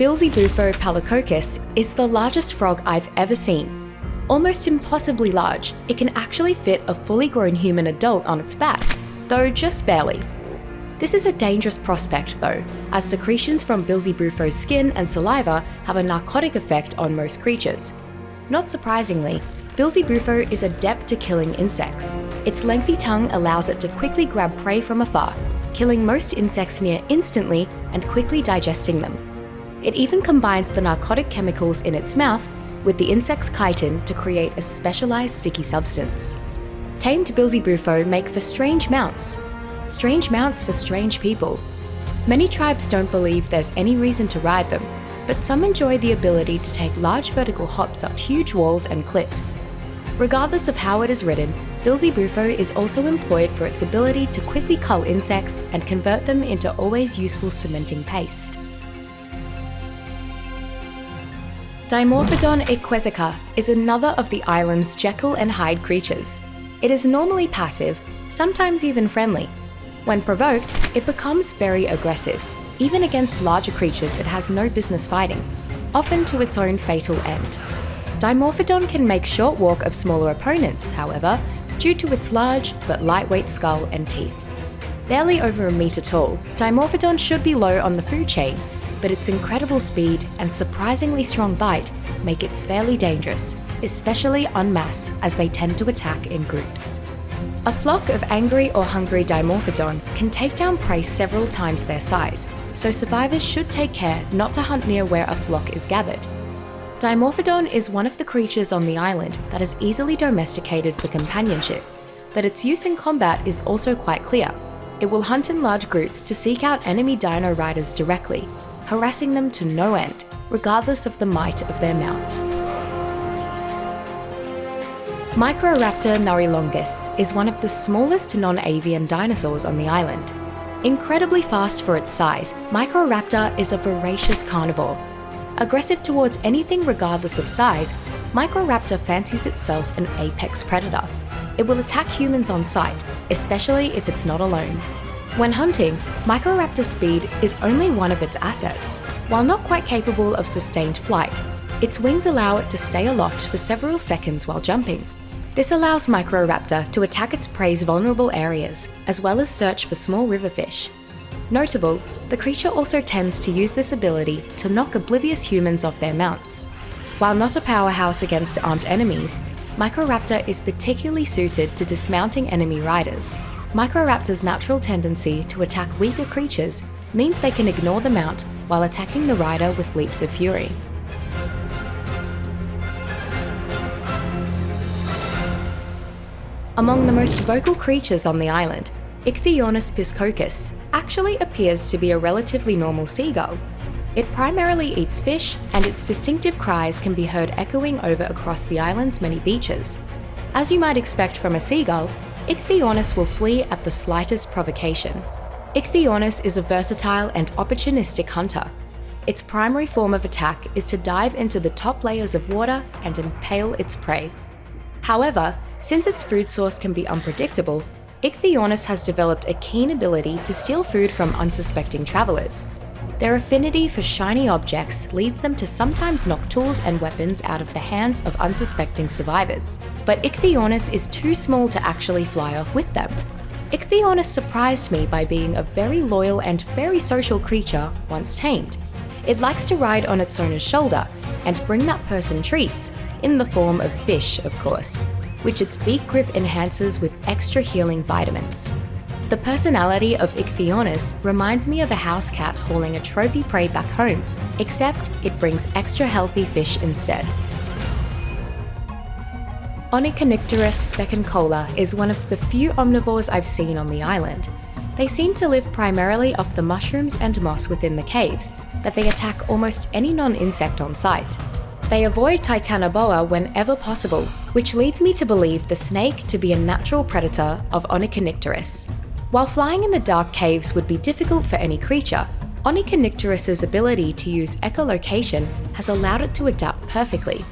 Bilzebufo palacoccus is the largest frog I've ever seen. Almost impossibly large, it can actually fit a fully grown human adult on its back, though just barely. This is a dangerous prospect though, as secretions from Bilzebufo's skin and saliva have a narcotic effect on most creatures. Not surprisingly, Bilzebufo is adept to killing insects. Its lengthy tongue allows it to quickly grab prey from afar, killing most insects near instantly and quickly digesting them. It even combines the narcotic chemicals in its mouth with the insect's chitin to create a specialized sticky substance. Tamed Bilzebufo make for strange mounts. Strange mounts for strange people. Many tribes don't believe there's any reason to ride them, but some enjoy the ability to take large vertical hops up huge walls and cliffs. Regardless of how it is ridden, Bilzebufo is also employed for its ability to quickly cull insects and convert them into always useful cementing paste. Dimorphodon equesica is another of the island's Jekyll and Hyde creatures. It is normally passive, sometimes even friendly. When provoked, it becomes very aggressive, even against larger creatures it has no business fighting, often to its own fatal end. Dimorphodon can make short work of smaller opponents, however, due to its large but lightweight skull and teeth. Barely over a metre tall, Dimorphodon should be low on the food chain, but its incredible speed and surprisingly strong bite make it fairly dangerous, especially en masse as they tend to attack in groups. A flock of angry or hungry Dimorphodon can take down prey several times their size, so survivors should take care not to hunt near where a flock is gathered. Dimorphodon is one of the creatures on the island that is easily domesticated for companionship, but its use in combat is also quite clear. It will hunt in large groups to seek out enemy dino riders directly, harassing them to no end, regardless of the might of their mount. Microraptor narilongus is one of the smallest non-avian dinosaurs on the island. Incredibly fast for its size, Microraptor is a voracious carnivore. Aggressive towards anything regardless of size, Microraptor fancies itself an apex predator. It will attack humans on sight, especially if it's not alone. When hunting, Microraptor's speed is only one of its assets. While not quite capable of sustained flight, its wings allow it to stay aloft for several seconds while jumping. This allows Microraptor to attack its prey's vulnerable areas, as well as search for small river fish. Notable, the creature also tends to use this ability to knock oblivious humans off their mounts. While not a powerhouse against armed enemies, Microraptor is particularly suited to dismounting enemy riders. Microraptor's natural tendency to attack weaker creatures means they can ignore the mount while attacking the rider with leaps of fury. Among the most vocal creatures on the island, Ichthyornis piscochus actually appears to be a relatively normal seagull. It primarily eats fish, and its distinctive cries can be heard echoing over across the island's many beaches. As you might expect from a seagull, Ichthyornis will flee at the slightest provocation. Ichthyornis is a versatile and opportunistic hunter. Its primary form of attack is to dive into the top layers of water and impale its prey. However, since its food source can be unpredictable, Ichthyornis has developed a keen ability to steal food from unsuspecting travelers. Their affinity for shiny objects leads them to sometimes knock tools and weapons out of the hands of unsuspecting survivors. But Ichthyornis is too small to actually fly off with them. Ichthyornis surprised me by being a very loyal and very social creature once tamed. It likes to ride on its owner's shoulder and bring that person treats, in the form of fish, of course, which its beak grip enhances with extra healing vitamins. The personality of Ichthyornis reminds me of a house cat hauling a trophy prey back home, except it brings extra healthy fish instead. Onychonicterus speconcola is one of the few omnivores I've seen on the island. They seem to live primarily off the mushrooms and moss within the caves, but they attack almost any non-insect on sight. They avoid Titanoboa whenever possible, which leads me to believe the snake to be a natural predator of Onychonicterus. While flying in the dark caves would be difficult for any creature, Onychonicterus's ability to use echolocation has allowed it to adapt perfectly.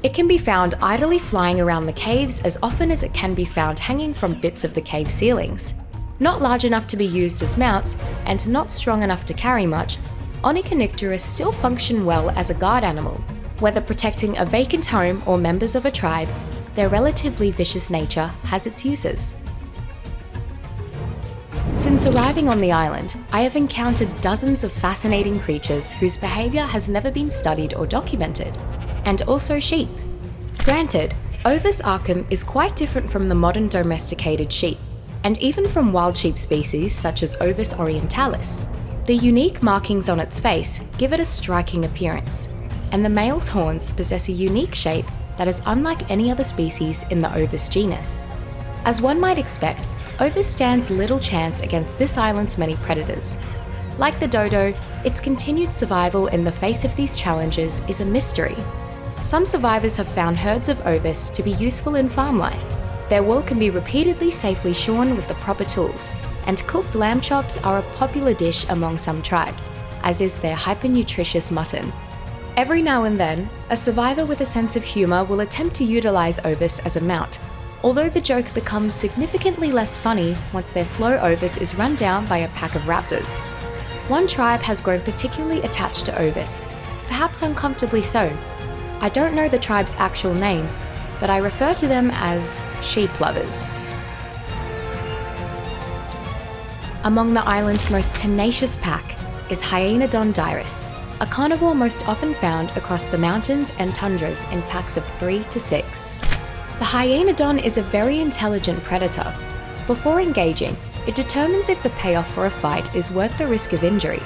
It can be found idly flying around the caves as often as it can be found hanging from bits of the cave ceilings. Not large enough to be used as mounts, and not strong enough to carry much, Onika Niktordas still function well as a guard animal. Whether protecting a vacant home or members of a tribe, their relatively vicious nature has its uses. Since arriving on the island, I have encountered dozens of fascinating creatures whose behaviour has never been studied or documented, and also sheep. Granted, Ovis arcum is quite different from the modern domesticated sheep, and even from wild sheep species such as Ovis orientalis. The unique markings on its face give it a striking appearance, and the male's horns possess a unique shape that is unlike any other species in the Ovis genus. As one might expect, Ovis stands little chance against this island's many predators. Like the dodo, its continued survival in the face of these challenges is a mystery. Some survivors have found herds of Ovis to be useful in farm life. Their wool can be repeatedly safely shorn with the proper tools, and cooked lamb chops are a popular dish among some tribes, as is their hyper-nutritious mutton. Every now and then, a survivor with a sense of humour will attempt to utilise Ovis as a mount, although the joke becomes significantly less funny once their slow Ovis is run down by a pack of raptors. One tribe has grown particularly attached to Ovis, perhaps uncomfortably so. I don't know the tribe's actual name, but I refer to them as sheep lovers. Among the island's most tenacious pack is Hyaenodon dirus, a carnivore most often found across the mountains and tundras in packs of 3 to 6. The Hyaenodon is a very intelligent predator. Before engaging, it determines if the payoff for a fight is worth the risk of injury.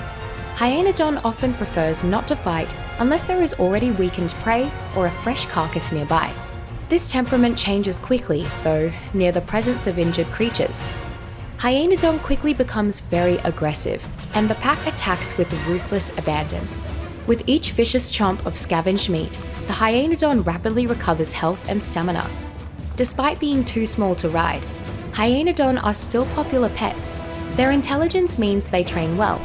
Hyaenodon often prefers not to fight unless there is already weakened prey or a fresh carcass nearby. This temperament changes quickly, though, near the presence of injured creatures. Hyaenodon quickly becomes very aggressive, and the pack attacks with ruthless abandon. With each vicious chomp of scavenged meat, the Hyaenodon rapidly recovers health and stamina. Despite being too small to ride, Hyaenodon are still popular pets. Their intelligence means they train well,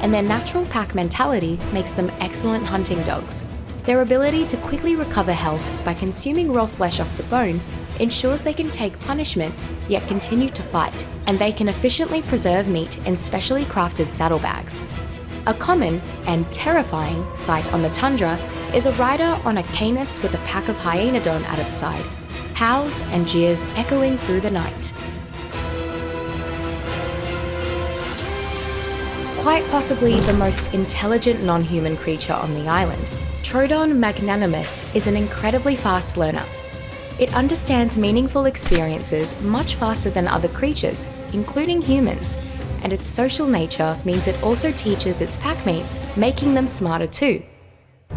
and their natural pack mentality makes them excellent hunting dogs. Their ability to quickly recover health by consuming raw flesh off the bone ensures they can take punishment yet continue to fight, and they can efficiently preserve meat in specially crafted saddlebags. A common and terrifying sight on the tundra is a rider on a canis with a pack of Hyaenodon at its side, howls and jeers echoing through the night. Quite possibly the most intelligent non-human creature on the island, Troodon magnanimus is an incredibly fast learner. It understands meaningful experiences much faster than other creatures, including humans, and its social nature means it also teaches its packmates, making them smarter too.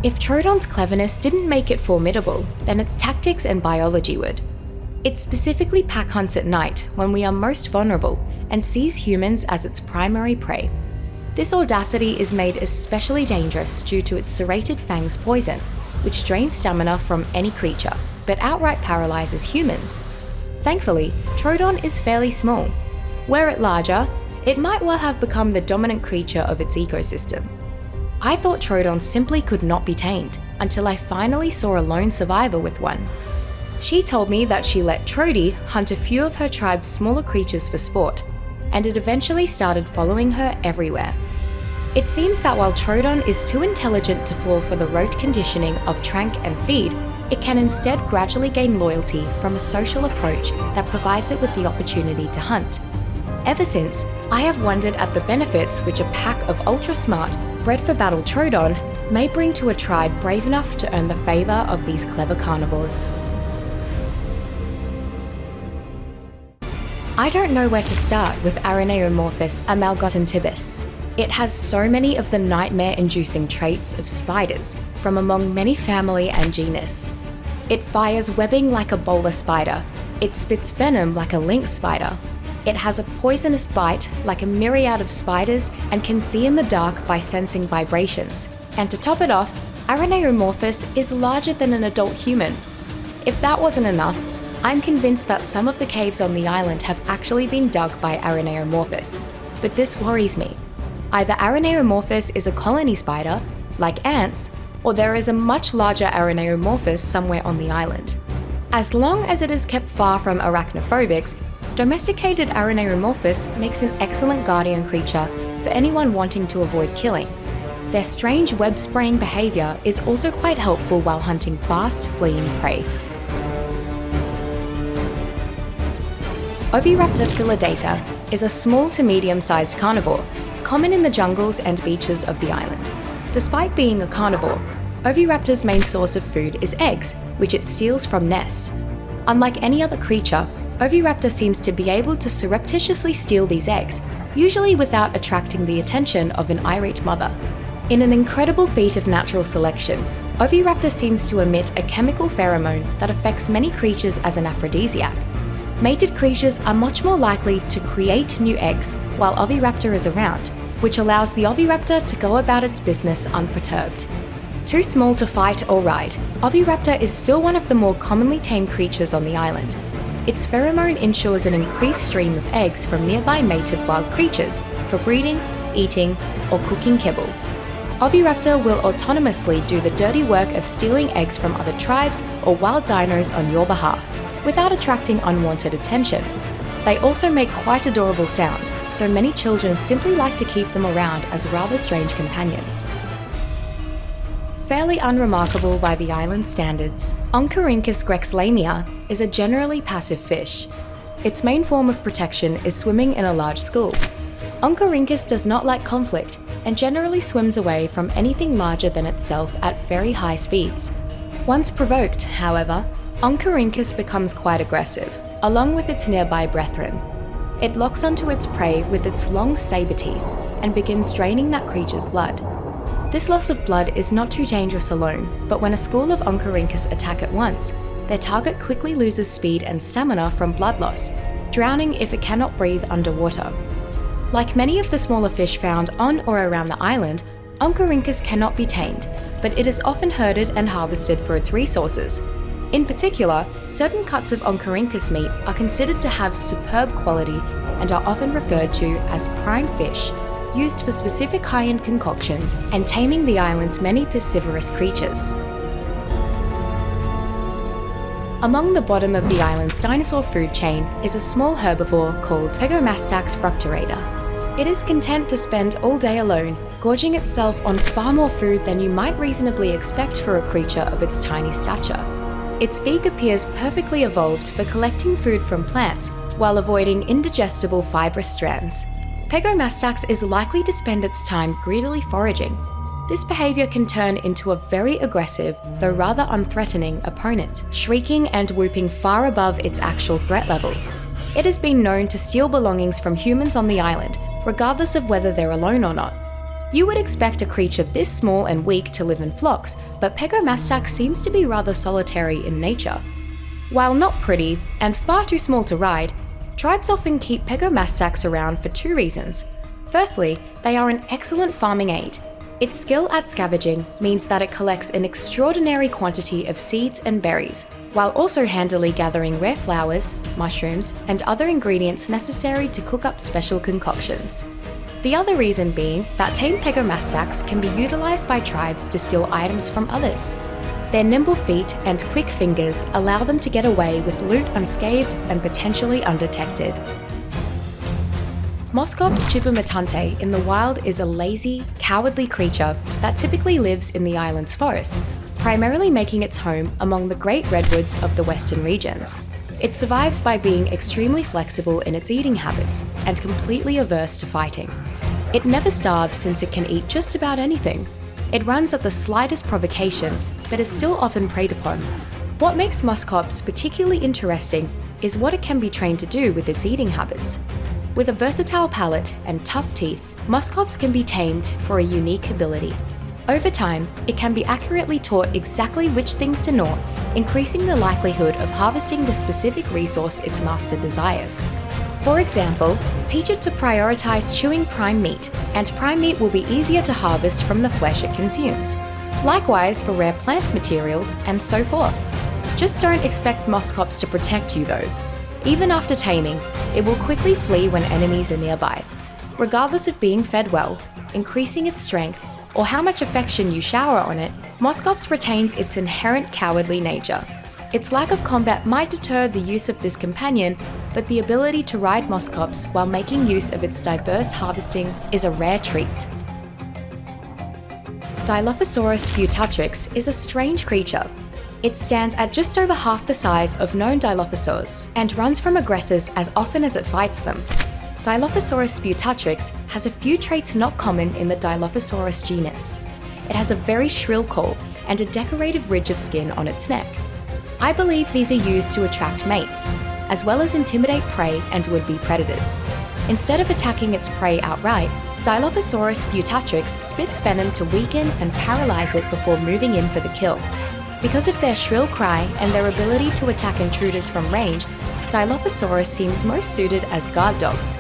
If Troodon's cleverness didn't make it formidable, then its tactics and biology would. It specifically pack hunts at night when we are most vulnerable and sees humans as its primary prey. This audacity is made especially dangerous due to its serrated fangs poison, which drains stamina from any creature, but outright paralyzes humans. Thankfully, Troodon is fairly small. Were it larger, it might well have become the dominant creature of its ecosystem. I thought Troodon simply could not be tamed, until I finally saw a lone survivor with one. She told me that she let Trody hunt a few of her tribe's smaller creatures for sport, and it eventually started following her everywhere. It seems that while Troodon is too intelligent to fall for the rote conditioning of trank and feed, it can instead gradually gain loyalty from a social approach that provides it with the opportunity to hunt. Ever since, I have wondered at the benefits which a pack of ultra-smart, bred-for-battle Troodon may bring to a tribe brave enough to earn the favour of these clever carnivores. I don't know where to start with Araneomorphus amalgotantibus. It has so many of the nightmare-inducing traits of spiders, from among many family and genus. It fires webbing like a bowler spider. It spits venom like a lynx spider. It has a poisonous bite like a myriad of spiders and can see in the dark by sensing vibrations. And to top it off, Araneomorphus is larger than an adult human. If that wasn't enough, I'm convinced that some of the caves on the island have actually been dug by Araneomorphus, but this worries me. Either Araneomorphus is a colony spider, like ants, or there is a much larger Araneomorphus somewhere on the island. As long as it is kept far from arachnophobics, domesticated Araneomorphus makes an excellent guardian creature for anyone wanting to avoid killing. Their strange web-spraying behaviour is also quite helpful while hunting fast, fleeing prey. Oviraptor Philodata is a small to medium-sized carnivore, common in the jungles and beaches of the island. Despite being a carnivore, Oviraptor's main source of food is eggs, which it steals from nests. Unlike any other creature, Oviraptor seems to be able to surreptitiously steal these eggs, usually without attracting the attention of an irate mother. In an incredible feat of natural selection, Oviraptor seems to emit a chemical pheromone that affects many creatures as an aphrodisiac. Mated creatures are much more likely to create new eggs while Oviraptor is around, which allows the Oviraptor to go about its business unperturbed. Too small to fight or ride, Oviraptor is still one of the more commonly tamed creatures on the island. Its pheromone ensures an increased stream of eggs from nearby mated wild creatures for breeding, eating, or cooking kibble. Oviraptor will autonomously do the dirty work of stealing eggs from other tribes or wild dinos on your behalf, without attracting unwanted attention. They also make quite adorable sounds, so many children simply like to keep them around as rather strange companions. Fairly unremarkable by the island standards, Oncorhynchus grexlamia is a generally passive fish. Its main form of protection is swimming in a large school. Oncorhynchus does not like conflict and generally swims away from anything larger than itself at very high speeds. Once provoked, however, Oncorhynchus becomes quite aggressive, along with its nearby brethren. It locks onto its prey with its long saber teeth and begins draining that creature's blood. This loss of blood is not too dangerous alone, but when a school of Oncorhynchus attack at once, their target quickly loses speed and stamina from blood loss, drowning if it cannot breathe underwater. Like many of the smaller fish found on or around the island, Oncorhynchus cannot be tamed, but it is often herded and harvested for its resources. In particular, certain cuts of Oncorhynchus meat are considered to have superb quality and are often referred to as prime fish, used for specific high-end concoctions and taming the island's many piscivorous creatures. Among the bottom of the island's dinosaur food chain is a small herbivore called Pegomastax fructurata. It is content to spend all day alone, gorging itself on far more food than you might reasonably expect for a creature of its tiny stature. Its beak appears perfectly evolved for collecting food from plants while avoiding indigestible fibrous strands. Pegomastax is likely to spend its time greedily foraging. This behaviour can turn into a very aggressive, though rather unthreatening, opponent, shrieking and whooping far above its actual threat level. It has been known to steal belongings from humans on the island, regardless of whether they're alone or not. You would expect a creature this small and weak to live in flocks, but Pegomastax seems to be rather solitary in nature. While not pretty and far too small to ride, tribes often keep Pegomastax around for two reasons. Firstly, they are an excellent farming aid. Its skill at scavenging means that it collects an extraordinary quantity of seeds and berries, while also handily gathering rare flowers, mushrooms, and other ingredients necessary to cook up special concoctions. The other reason being that tame Pegomastax can be utilised by tribes to steal items from others. Their nimble feet and quick fingers allow them to get away with loot unscathed and potentially undetected. Moschops chupamitante in the wild is a lazy, cowardly creature that typically lives in the island's forests, primarily making its home among the great redwoods of the western regions. It survives by being extremely flexible in its eating habits and completely averse to fighting. It never starves since it can eat just about anything. It runs at the slightest provocation, but is still often preyed upon. What makes Moschops particularly interesting is what it can be trained to do with its eating habits. With a versatile palate and tough teeth, Moschops can be tamed for a unique ability. Over time, it can be accurately taught exactly which things to gnaw, increasing the likelihood of harvesting the specific resource its master desires. For example, teach it to prioritize chewing prime meat, and prime meat will be easier to harvest from the flesh it consumes. Likewise for rare plant materials, and so forth. Just don't expect Moschops to protect you though. Even after taming, it will quickly flee when enemies are nearby. Regardless of being fed well, increasing its strength, or how much affection you shower on it, Moschops retains its inherent cowardly nature. Its lack of combat might deter the use of this companion, but the ability to ride Moschops while making use of its diverse harvesting is a rare treat. Dilophosaurus sputatrix is a strange creature. It stands at just over half the size of known Dilophosaurs and runs from aggressors as often as it fights them. Dilophosaurus sputatrix has a few traits not common in the Dilophosaurus genus. It has a very shrill call and a decorative ridge of skin on its neck. I believe these are used to attract mates, as well as intimidate prey and would-be predators. Instead of attacking its prey outright, Dilophosaurus sputatrix spits venom to weaken and paralyze it before moving in for the kill. Because of their shrill cry and their ability to attack intruders from range, Dilophosaurus seems most suited as guard dogs.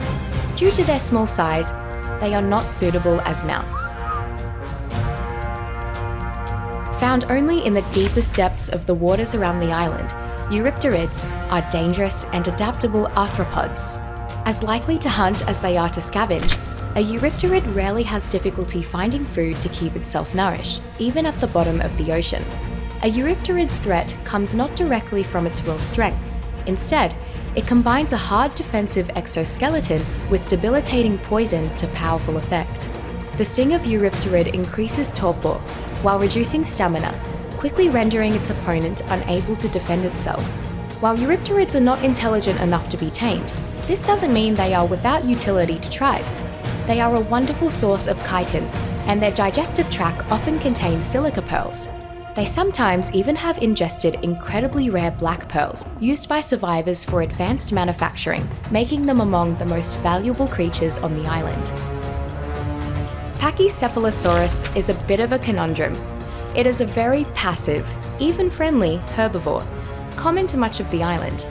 Due to their small size, they are not suitable as mounts. Found only in the deepest depths of the waters around the island, Eurypterids are dangerous and adaptable arthropods. As likely to hunt as they are to scavenge, a Eurypterid rarely has difficulty finding food to keep itself nourished, even at the bottom of the ocean. A Eurypterid's threat comes not directly from its raw strength. Instead, it combines a hard defensive exoskeleton with debilitating poison to powerful effect. The sting of Eurypterid increases torpor, while reducing stamina, quickly rendering its opponent unable to defend itself. While Eurypterids are not intelligent enough to be tamed, this doesn't mean they are without utility to tribes. They are a wonderful source of chitin, and their digestive tract often contains silica pearls. They sometimes even have ingested incredibly rare black pearls, used by survivors for advanced manufacturing, making them among the most valuable creatures on the island. Pachycephalosaurus is a bit of a conundrum. It is a very passive, even friendly herbivore, common to much of the island.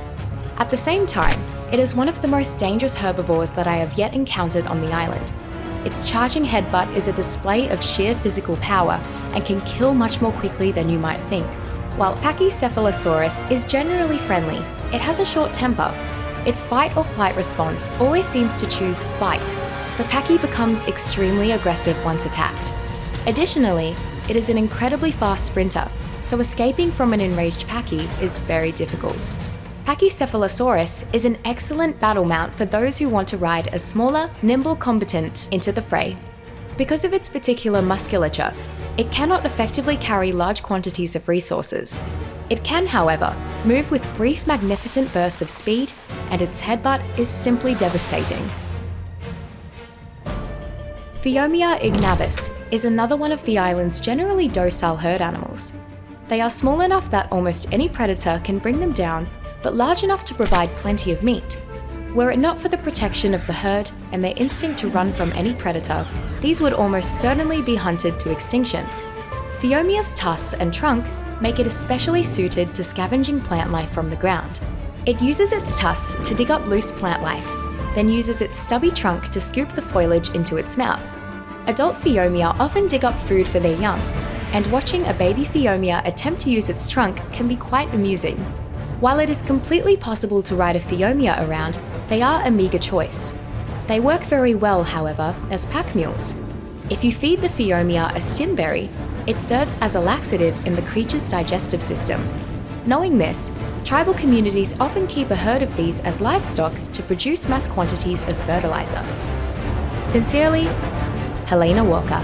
At the same time, it is one of the most dangerous herbivores that I have yet encountered on the island. Its charging headbutt is a display of sheer physical power and can kill much more quickly than you might think. While Pachycephalosaurus is generally friendly, it has a short temper. Its fight or flight response always seems to choose fight. The Pachy becomes extremely aggressive once attacked. Additionally, it is an incredibly fast sprinter, so escaping from an enraged Pachy is very difficult. Pachycephalosaurus is an excellent battle mount for those who want to ride a smaller, nimble combatant into the fray. Because of its particular musculature, it cannot effectively carry large quantities of resources. It can, however, move with brief, magnificent bursts of speed, and its headbutt is simply devastating. Phiomia ignavus is another one of the island's generally docile herd animals. They are small enough that almost any predator can bring them down, but large enough to provide plenty of meat. Were it not for the protection of the herd and their instinct to run from any predator, these would almost certainly be hunted to extinction. Phiomia's tusks and trunk make it especially suited to scavenging plant life from the ground. It uses its tusks to dig up loose plant life, then uses its stubby trunk to scoop the foliage into its mouth. Adult Phiomia often dig up food for their young, and watching a baby Phiomia attempt to use its trunk can be quite amusing. While it is completely possible to ride a Phiomia around, they are a meagre choice. They work very well, however, as pack mules. If you feed the Phiomia a stimberry, it serves as a laxative in the creature's digestive system. Knowing this, tribal communities often keep a herd of these as livestock to produce mass quantities of fertilizer. Sincerely, Helena Walker.